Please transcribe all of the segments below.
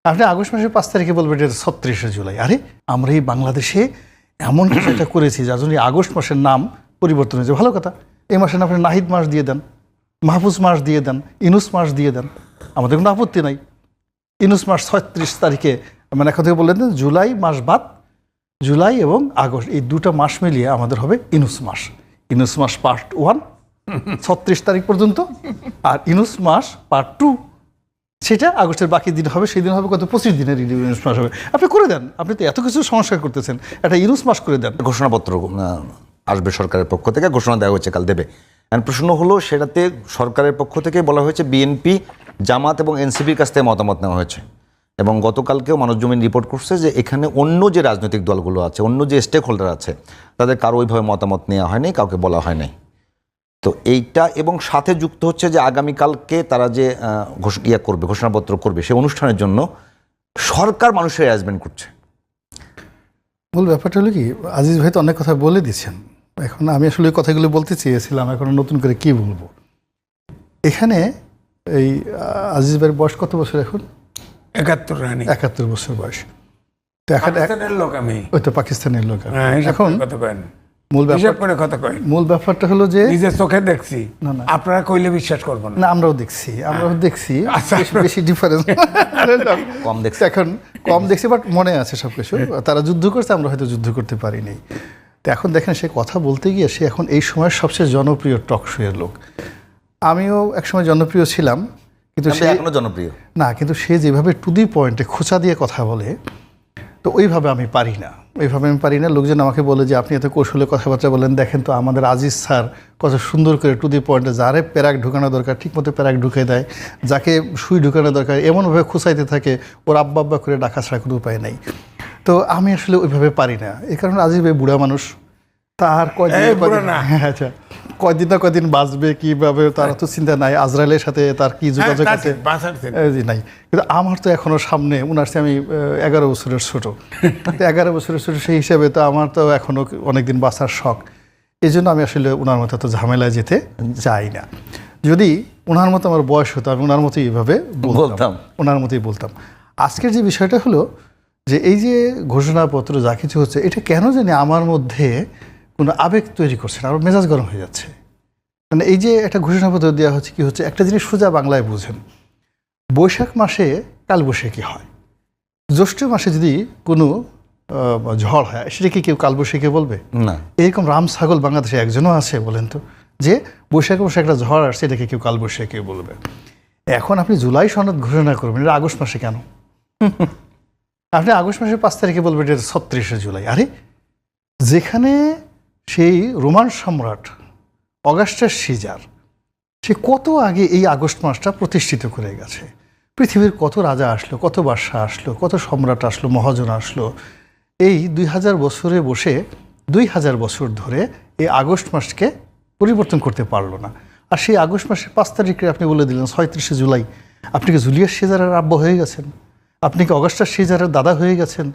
আপনি আগস্ট মাসের 5 তারিখে বলবেন এটা 36শে জুলাই। আরে আমরা এই বাংলাদেশে এমন কিছু একটা করেছি যার জন্য আগস্ট মাসের নাম পরিবর্তন হয়েছে। ভালো কথা, এই মাসের নাম আপনি নাহিদ মাস দিয়ে দেন, মাহফুজ মাস দিয়ে দেন, ইনুস মাস দিয়ে দেন, আমাদের কোনো আপত্তি নাই। ইনুস মাস 36 তারিখে, মানে এখন থেকে বললেন জুলাই মাস বাদ, জুলাই এবং আগস্ট এই দুটো মাস মিলিয়ে আমাদের হবে ইনুস মাস। ইনুস মাস পার্ট 1 36 তারিখ পর্যন্ত, আর ইনুস মাস পার্ট 2 সেটা আগস্টের বাকি দিন হবে, সেই দিন হবে কত 25 দিনের ইনুস মাস হবে। আপনি করে দেন, আপনি তো এত কিছু সংস্কার করতেছেন, একটা ইনুস মাস করে দেন। ঘোষণাপত্র আসবে সরকারের পক্ষ থেকে, ঘোষণা দেওয়া হচ্ছে কাল দেবে। প্রশ্ন হলো সেটাতে সরকারের পক্ষ থেকে বলা হয়েছে বিএনপি, জামাত এবং এনসিপির কাছ থেকে মতামত নেওয়া হয়েছে, এবং গতকালকেও মানবজমিন রিপোর্ট করছে যে এখানে অন্য যে রাজনৈতিক দলগুলো আছে, অন্য যে স্টেক হোল্ডার আছে, তাদের কারো ওইভাবে মতামত নেওয়া হয়নি, কাউকে বলা হয় নাই। তো এইটা এবং সাথে যুক্ত হচ্ছে যে আগামীকালকে তারা যে করবে, ঘোষণাপত্র করবে, সেই অনুষ্ঠানের জন্য সরকার মানুষের অ্যারেঞ্জমেন্ট করছে। মূল ব্যাপারটা হলো কি, আজিজ ভাই তো অনেক কথা বলে দিচ্ছেন, এখন আমি আসলে ওই কথাগুলো বলতে চেয়েছিলাম, এখন নতুন করে কি বলবো। এখানে এই আজিজ ভাইয়ের বয়স কত বছর এখন? 71 বছর বয়স। তো এখন ওই তো পাকিস্তানের লোক। এখন মূল ব্যাপারটা হলো যে নিজের চোখে দেখছি, আপনারা কইলে বিশ্বাস করবেন না। আমরাও দেখছি বেশি ডিফারেন্স কম দেখছি, এখন কম দেখছি, বাট মনে আছে সবকিছু। তারা যুদ্ধ করছে, আমরা হয়তো যুদ্ধ করতে পারিনি। তো এখন দেখেন, সে কথা বলতে গিয়ে সে এখন এই সময়ের সবচেয়ে জনপ্রিয় টক শোয়ের লোক। আমিও একসময় জনপ্রিয় ছিলাম, কিন্তু সে এখনো জনপ্রিয় না। কিন্তু সে যেভাবে টু দি পয়েন্টে খোঁচা দিয়ে কথা বলে, তো ওইভাবে আমি পারি না। লোকজন আমাকে বলে যে আপনি এত কৌশলে কথাবার্তা বলেন, দেখেন তো আমাদের আজিজ স্যার কত সুন্দর করে টু দি পয়েন্টে, যারে প্যারাক ঢুকানো দরকার ঠিকমতো প্যারাক ঢুকে দেয়, যাকে সুই ঢুকানো দরকার এমনভাবে খুঁচাইতে থাকে, ওর আব্বা করে ডাকা ছাড়া কোনো উপায় নাই। তো আমি আসলে ওইভাবে পারি না। এই কারণে আজিজ ভাই বুড়া মানুষ, তার কয়দিন বাঁচবে কিভাবে তার তো চিন্তা নাই, আজরাইলের সাথে তার কি যোগাযোগ আছে নাই। কিন্তু আমার তো এখনো সামনে, উনার চেয়ে আমি 11 বছরের ছোট। 11 বছরের ছোট সেই হিসাবে তো আমার তো এখনো অনেকদিন বাঁচার শখ। এই জন্য আমি আসলে ওনার মতো তো ঝামেলায় যেতে চাই না। যদি ওনার মতো আমার বয়স হতো, আমি ওনার মতোই এইভাবে বলতাম। আজকের যে বিষয়টা হলো যে এই যে ঘোষণাপত্র যা কিছু হচ্ছে, এটা কেন জানি আমার মধ্যে কোনো আবেগ তৈরি করছে না, আমার মেজাজ গরম হয়ে যাচ্ছে। মানে এই যে একটা ঘোষণাপত্র দেওয়া হচ্ছে, কি হচ্ছে, একটা জিনিস সোজা বাংলায় বুঝেন। বৈশাখ মাসে কালবৈশাখী হয়, জ্যৈষ্ঠ মাসে যদি কোনো ঝড় হয়, সেটাকে কেউ কালবৈশাখী বলবে না। এরকম রাম ছাগল বাংলাদেশে একজনও আছে বলেন তো, যে বৈশাখে মাসে একটা ঝড় আসছে এটাকে কেউ কালবৈশাখী বলবে। এখন আপনি জুলাই সনদ ঘোষণা করবেন, এটা আগস্ট মাসে কেন? আপনি আগস্ট মাসের 5 তারিখে বলবেন এটা 36শে জুলাই। আরে যেখানে সেই রোমান সম্রাট অগাস্টাস সিজার, সে কত আগে এই আগস্ট মাসটা প্রতিষ্ঠিত করে গেছে। পৃথিবীর কত রাজা আসলো, কত বাদশাহ আসলো, কত সম্রাট আসলো, মহাজন আসলো, এই 2000 বছরে বসে 2000 বছর ধরে এই আগস্ট মাসকে পরিবর্তন করতে পারলো না। আর সেই আগস্ট মাসের 5 তারিখে আপনি বলে দিলেন 36শে জুলাই। আপনি কি জুলিয়াস সিজারের আব্বা হয়ে গেছেন? আপনি কি অগাস্টাস সিজারের দাদা হয়ে গেছেন?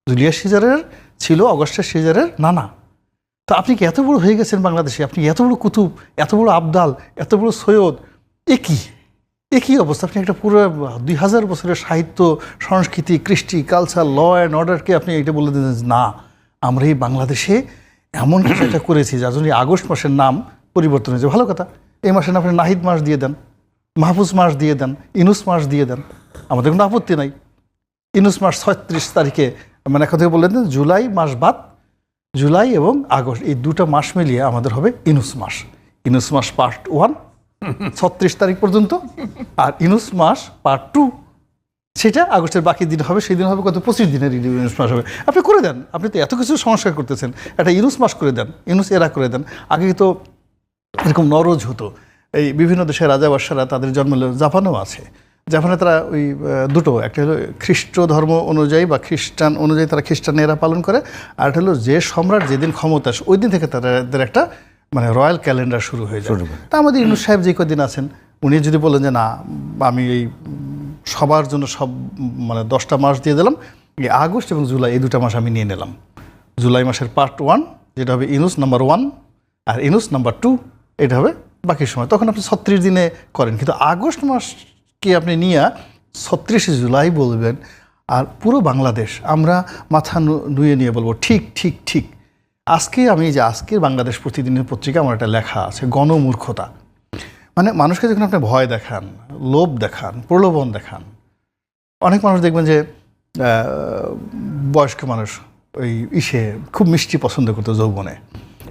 জুলিয়াস সিজারের ছিল অগাস্টাস সিজারের নানা। তো আপনি কি এত বড় হয়ে গেছেন বাংলাদেশে? আপনি এত বড় কুতুব, এত বড় আবদাল, এত বড় সৈয়দ, একই অবস্থা। আপনি একটা পুরো 2000 বছরের সাহিত্য, সংস্কৃতি, কৃষ্টি, কালচার, ল অ্যান্ড অর্ডারকে আপনি এটা বলে দিলেন না, আমরা এই বাংলাদেশে এমন কিছু একটা করেছি যার জন্য আগস্ট মাসের নাম পরিবর্তন হয়েছে। ভালো কথা, এই মাসের নাম আপনি নাহিদ মাস দিয়ে দেন, মাহফুজ মাস দিয়ে দেন, ইনুস মাস দিয়ে দেন, আমাদের কোনো আপত্তি নাই। ইনুস মাস 36 তারিখে, মানে এখন থেকে বললেন জুলাই মাস বাদ, জুলাই এবং আগস্ট এই দুটো মাস মিলিয়ে আমাদের হবে ইনুস মাস। ইনুস মাস পার্ট 1 36 তারিখ পর্যন্ত, আর ইনুস মাস পার্ট 2 সেটা আগস্টের বাকি দিন হবে, সেই দিন হবে কত 25 দিনের ইনুস মাস হবে। আপনি করে দেন, আপনি তো এত কিছু সংস্কার করতেছেন, একটা ইনুস মাস করে দেন, ইনুস এরা করে দেন। আগে তো এরকম নরজ হতো, এই বিভিন্ন দেশের রাজা বাদশারা তাদের জন্ম, জাপানেও আছে, জাপানে তারা ওই দুটো, একটা হলো খ্রিস্ট ধর্ম অনুযায়ী বা খ্রিস্টান অনুযায়ী তারা খ্রিস্টানেরা পালন করে, আর একটা হলো যে সম্রাট যেদিন ক্ষমতা আসে ওই দিন থেকে তাদের একটা মানে রয়্যাল ক্যালেন্ডার শুরু হয়ে যায়। তা আমাদের ইউনুস সাহেব যে কদিন আছেন, উনি যদি বলেন যে না আমি এই সবার জন্য সব মানে 10টা মাস দিয়ে দিলাম, এই আগস্ট এবং জুলাই এই 2টা মাস আমি নিয়ে নিলাম। জুলাই মাসের পার্ট 1 যেটা হবে ইনুস নাম্বার 1, আর ইনুস নাম্বার 2 এটা হবে বাকি সময়, তখন আপনি 36 দিনে করেন। কিন্তু আগস্ট মাসকে আপনি নিয়ে 36 জুলাই বলবেন, আর পুরো বাংলাদেশ আমরা মাথা নুয়ে নিয়ে বলবো ঠিক ঠিক ঠিক। আজকে আমি যে আজকের বাংলাদেশ প্রতিদিনের পত্রিকা আমার একটা লেখা আছে, গণমূর্খতা। মানে মানুষকে যখন আপনি ভয় দেখান, লোভ দেখান, প্রলোভন দেখান, অনেক মানুষ দেখবেন যে বয়স্ক মানুষ ওই খুব মিষ্টি পছন্দ করতো যৌবনে,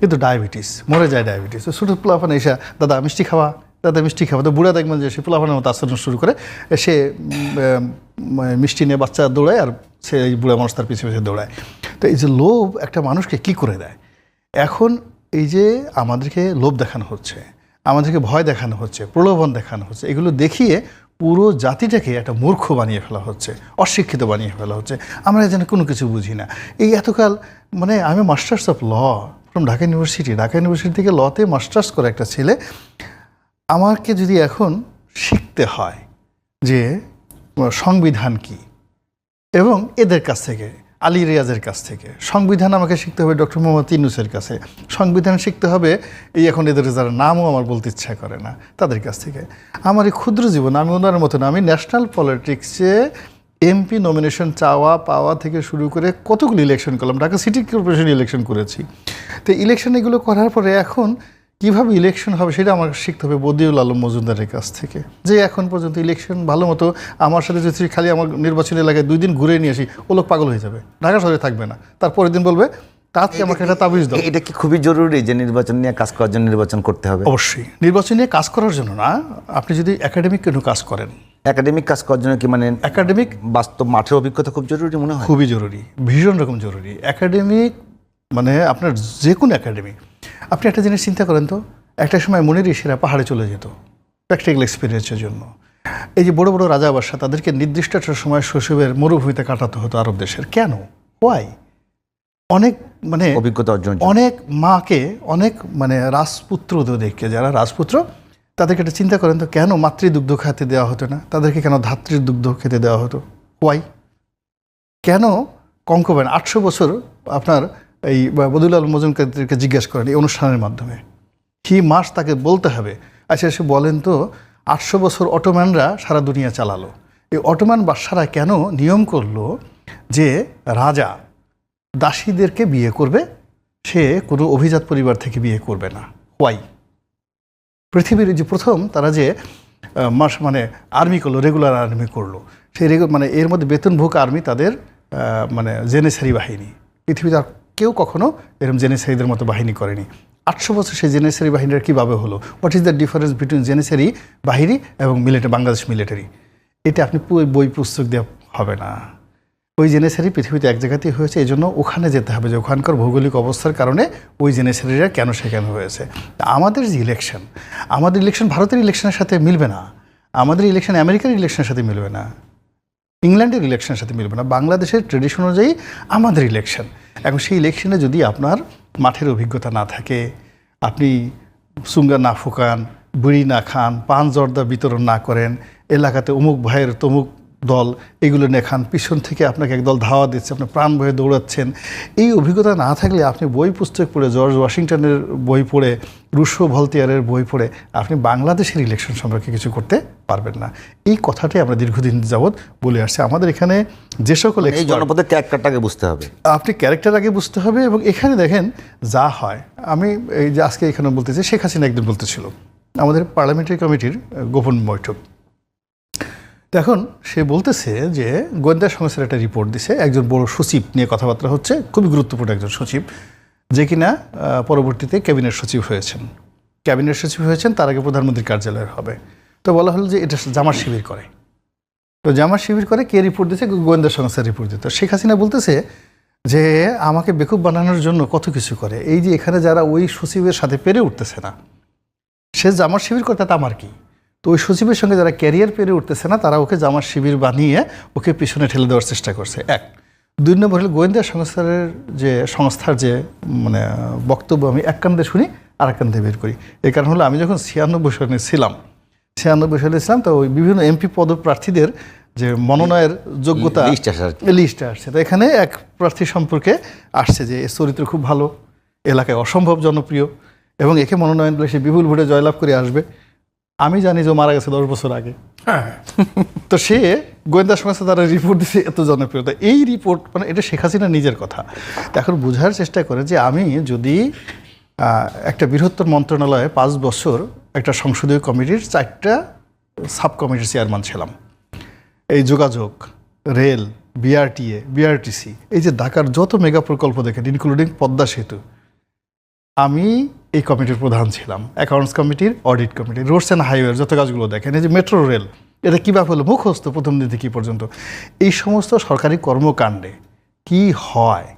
কিন্তু ডায়াবেটিস, মরে যায় ডায়াবেটিস। ছোটো পোলাপানে এসে দাদা মিষ্টি খাওয়া, দাদা মিষ্টি খাওয়া, তো বুড়া দেখবেন যে সে পোলাপানের মতো আচরণ শুরু করে, সে মিষ্টি নিয়ে বাচ্চা দৌড়ায় আর সে এই বুড়া মানুষ তার পিছিয়ে পিছিয়ে দৌড়ায়। তো এই যে লোভ একটা মানুষকে কি করে দেয়। এখন এই যে আমাদেরকে লোভ দেখানো হচ্ছে, আমাদেরকে ভয় দেখানো হচ্ছে, প্রলোভন দেখানো হচ্ছে, এগুলো দেখিয়ে পুরো জাতিটাকে একটা মূর্খ বানিয়ে ফেলা হচ্ছে, অশিক্ষিত বানিয়ে ফেলা হচ্ছে। আমরা যেন কোনো কিছু বুঝি না। এই এতকাল মানে আমি masters of law from Dhaka university থেকে লতে মাস্টার্স করে একটা ছেলে, আমাকে যদি এখন শিখতে হয় যে সংবিধান কি, এবং এদের কাছ থেকে আলী রিয়াজের কাছ থেকে, সংবিধান আমাকে শিখতে হবে ডক্টর মোহাম্মদ ইউনূসের কাছে, সংবিধান শিখতে হবে এই এখন এদের যারা নামও আমার বলতে ইচ্ছা করে না তাদের কাছ থেকে। আমার এই ক্ষুদ্র জীবন, আমি ওনার মতো না, আমি ন্যাশনাল পলিটিক্সে এমপি নমিনেশন চাওয়া পাওয়া থেকে শুরু করে কতগুলো ইলেকশন করলাম, ঢাকা সিটি কর্পোরেশন ইলেকশন করেছি। তো ইলেকশন এগুলো করার পরে এখন কীভাবে ইলেকশন হবে সেটা আমাকে শিখতে হবে বদিউল আলম মজুমদারের কাছ থেকে, যে এখন পর্যন্ত ইলেকশন ভালো মতো আমার সাথে যদি খালি আমার নির্বাচনী এলাকায় 2 দিন ঘুরে নিয়ে আসি, ও লোক পাগল হয়ে যাবে, ঢাকা শহরে থাকবে না, তারপরের দিন বলবে তাতে আমাকে একটা তাবিজ দাও। এটা কি খুবই জরুরি যে নির্বাচন নিয়ে কাজ করার জন্য নির্বাচন করতে হবে? অবশ্যই নির্বাচন নিয়ে কাজ করার জন্য না, আপনি যদি একাডেমিক কোনো কাজ করেন, একাডেমিক কাজ করার জন্য কি মানে একাডেমিক বাস্তব মাঠের অভিজ্ঞতা খুব জরুরি মনে হয়? খুবই জরুরি, ভীষণ রকম জরুরি। একাডেমিক মানে আপনার যে কোনো একাডেমিক, আপনি একটা জিনিস চিন্তা করেন তো, একটা সময় মনের ঋষিরা পাহাড়ে চলে যেত প্র্যাকটিক্যাল এক্সপিরিয়েন্সের জন্য। এই যে বড় বড় রাজা বাদশা, তাদেরকে নির্দিষ্ট একটা সময় শৈশবের মরুভূমিতে কাটাতে হতো আরব দেশের। কেন? হোয়াই? অনেক মানে অভিজ্ঞতা অর্জন, অনেক মাকে, অনেক মানে রাজপুত্রদেরকে, যারা রাজপুত্র তাদেরকে একটা চিন্তা করেন তো, কেন মাতৃদুগ্ধ খেতে দেওয়া হতো না তাদেরকে, কেন ধাত্রীর দুগ্ধ খেতে দেওয়া হতো? হোয়াই? কেন কঙ্কবেন 800 বছর আপনার এই বদিউল আলম মজুমদারকে জিজ্ঞেস করেন এই অনুষ্ঠানের মাধ্যমে, কি মাস তাকে বলতে হবে। আচ্ছা এসে বলেন তো, 800 বছর অটোম্যানরা সারা দুনিয়া চালালো, এই অটোম্যান বাদশারা কেন নিয়ম করলো যে রাজা দাসীদেরকে বিয়ে করবে, সে কোনো অভিজাত পরিবার থেকে বিয়ে করবে না? হোয়াই? পৃথিবীর যে প্রথম তারা যে মানে আর্মি করলো, রেগুলার আর্মি করলো, সেই মানে এর মধ্যে বেতনভোগ আর্মি তাদের মানে জেনেসারি বাহিনী। পৃথিবীতে আর কেউ কখনো এরকম জেনেসারিদের মতো বাহিনী করেনি। 800 বছর সেই জেনেসারি বাহিনীর কীভাবে হলো? What is the difference between janissary বাহিনী এবং বাংলাদেশ মিলিটারি? এটা আপনি বই পুস্তক দিয়ে হবে না। ওই জেনেসারি পৃথিবীতে এক জায়গাতেই হয়েছে, এই জন্য ওখানে যেতে হবে যে ওখানকার ভৌগোলিক অবস্থার কারণে ওই জেনেসারিরা কেন সেখানে হয়েছে। আমাদের যে ইলেকশন, আমাদের ইলেকশন ভারতের ইলেকশনের সাথে মিলবে না, আমাদের ইলেকশন আমেরিকার ইলেকশনের সাথে মিলবে না, ইংল্যান্ডের ইলেকশনের সাথে মিলবে না। বাংলাদেশের ট্রেডিশন অনুযায়ী আমাদের ইলেকশন। এখন সেই ইলেকশনে যদি আপনার মাঠের অভিজ্ঞতা না থাকে, আপনি সুঙ্গা না ফুকান, বুড়ি না খান, পান জর্দা বিতরণ না করেন, এলাকাতে অমুক ভাইয়ের তমুক দল এগুলো নেখান, পিছন থেকে আপনাকে একদল ধাওয়া দিচ্ছে, আপনি প্রাণ ভয়ে দৌড়াচ্ছেন, এই অভিজ্ঞতা না থাকলে আপনি বই পুস্তক পড়ে, জর্জ ওয়াশিংটনের বই পড়ে, রুশো ভলতিয়ারের বই পড়ে আপনি বাংলাদেশের ইলেকশন সম্পর্কে কিছু করতে পারবেন না। এই কথাটাই আমরা দীর্ঘদিন যাবৎ বলে আসছি। আমাদের এখানে যে সকল এই জনপদের ক্যারেক্টারটাকে বুঝতে হবে, আপনি ক্যারেক্টার আগে বুঝতে হবে। এবং এখানে দেখেন যা হয়, আমি এই যে আজকে এখানে বলতে চাই, শেখ হাসিনা একদিন বলতেছিল আমাদের পার্লামেন্টারি কমিটির গোপন বৈঠক, এখন সে বলতেছে যে গোয়েন্দা সংস্থার একটা রিপোর্ট দিছে, একজন বড় সচিব নিয়ে কথাবার্তা হচ্ছে, খুবই গুরুত্বপূর্ণ একজন সচিব, যে কিনা পরবর্তীতে ক্যাবিনেট সচিব হয়েছেন, তার আগে প্রধানমন্ত্রীর কার্যালয়ের হবে। তো বলা হলো যে এটা জামাত শিবির করে। তো জামাত শিবির করে কে রিপোর্ট দিচ্ছে? গোয়েন্দা সংস্থার রিপোর্ট দিতে। শেখ হাসিনা বলতেছে যে আমাকে বেকুব বানানোর জন্য কত কিছু করে, এই যে এখানে যারা ওই সচিবের সাথে পেরে উঠতেছে না, সে জামাত শিবির করে, তাতে আমার কি? তো ওই সচিবের সঙ্গে যারা ক্যারিয়ার পেরে উঠতেছে না, তারা ওকে জামাত শিবির বানিয়ে ওকে পিছনে ঠেলে দেওয়ার চেষ্টা করছে। 1 2 নম্বর হলো গোয়েন্দা সংস্থার যে মানে বক্তব্য আমি এক কান্দে শুনি আর এক কান্দে বের করি। এই কারণ হলো আমি যখন 96 সালে ছিলাম, তো ওই বিভিন্ন এমপি পদপ্রার্থীদের যে মনোনয়নের যোগ্যতা লিস্টে আসছে, তো এখানে এক প্রার্থী সম্পর্কে আসছে যে এর চরিত্র খুব ভালো, এলাকায় অসম্ভব জনপ্রিয় এবং একে মনোনয়ন দিলে সে বিপুল ভোটে জয়লাভ করে আসবে। আমি জানি যে মারা গেছে 10 বছর আগে। তো সে গোয়েন্দা সংস্থা তারা রিপোর্ট দিচ্ছে এত জনপ্রিয়তা, এই রিপোর্ট মানে এটা শেখ হাসিনা নিজের কথা। এখন বোঝার চেষ্টা করে যে আমি যদি একটা বৃহত্তর মন্ত্রণালয়ে 5 বছর একটা সংসদীয় কমিটির 4টা সাব কমিটির চেয়ারম্যান ছিলাম, এই যোগাযোগ, রেল, বিআরটিএ, বিআরটিসি, এই যে ঢাকার যত মেগা প্রকল্প দেখেন ইনক্লুডিং পদ্মা সেতু, আমি এই কমিটির প্রধান ছিলাম, অ্যাকাউন্টস কমিটির, অডিট কমিটির, রোডস অ্যান্ড হাইওয়ের যত কাজগুলো দেখেন, এই যে মেট্রো রেল, এটা কীভাবে হলো মুখস্থ প্রথম দিন থেকে কী পর্যন্ত, এই সমস্ত সরকারি কর্মকাণ্ডে কি হয়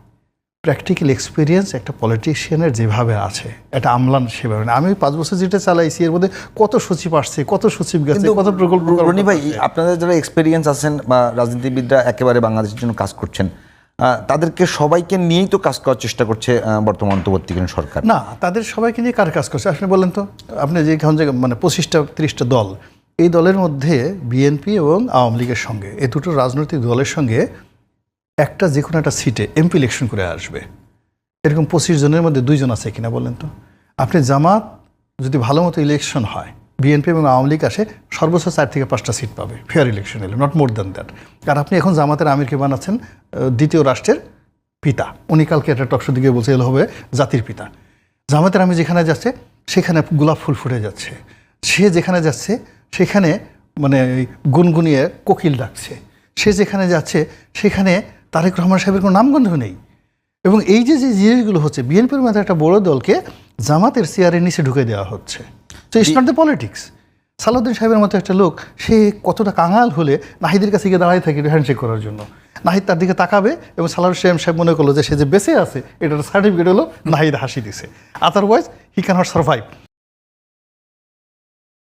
প্র্যাকটিক্যাল এক্সপিরিয়েন্স একটা পলিটিশিয়ানের যেভাবে আছে, এটা আমলান সেভাবে না। আমি 5 বছর যেটা চালাইছি এর মধ্যে কত সচিব আসছে, কত সচিব গেছে, কত প্রকল্প। রনি ভাই, আপনাদের যারা এক্সপিরিয়েন্স আছেন বা রাজনীতিবিদরা একেবারে বাংলাদেশের জন্য কাজ করছেন, তাদেরকে সবাইকে নিয়েই তো কাজ করার চেষ্টা করছে বর্তমান অন্তর্বর্তীকালীন সরকার। না, তাদের সবাইকে নিয়ে কার কাজ করছে আপনি বলেন তো? আপনি যে এখন যে মানে 25টা 30টা দল, এই দলের মধ্যে বিএনপি এবং আওয়ামী লীগের সঙ্গে, এই দুটো রাজনৈতিক দলের সঙ্গে একটা যে কোনো একটা সিটে এমপি ইলেকশন করে আসবে, এরকম 25 জনের মধ্যে 2 জন আছে কিনা বলেন তো? আপনি জামাত যদি ভালো মতো ইলেকশন হয়, বিএনপি এবং আওয়ামী লীগ আসে, সর্বোচ্চ 4 থেকে 5টা সিট পাবে ফেয়ার ইলেকশন এলে, নট মোর দ্যান দ্যাট। আর আপনি এখন জামাতের আমিরকে বানাচ্ছেন দ্বিতীয় রাষ্ট্রের পিতা, উনি কালকে একটা টকশো দিকে বলছে এলো হবে জাতির পিতা। জামাতের আমির যেখানে যাচ্ছে সেখানে গোলাপ ফুল ফুটে যাচ্ছে, সে যেখানে যাচ্ছে সেখানে মানে গুনগুনিয়ে কোকিল ডাকছে, সে যেখানে যাচ্ছে সেখানে তারেক রহমান সাহেবের কোনো নামগন্ধ নেই। এবং এই যে যে জিনিসগুলো হচ্ছে, বিএনপির মধ্যে একটা বড় দলকে জামাতের চেয়ারের নিচে ঢুকে দেওয়া হচ্ছে। তো it's not the politics. Salauddin সাহেবের মতো একটা লোক, সে কতটা কাঙাল হলে নাহিদের কাছে গিয়ে দাঁড়ায় থাকে হ্যান্ডশেক করার জন্য, নাহিদ তার দিকে তাকাবে এবং সালাউদ্দিন সাহেব মনে করলো যে সে যে বেঁচে আছে এটার সার্টিফিকেট হলো নাহিদ হাসি দিছে, আদারওয়াইজ হি ক্যানট সার্ভাইভ।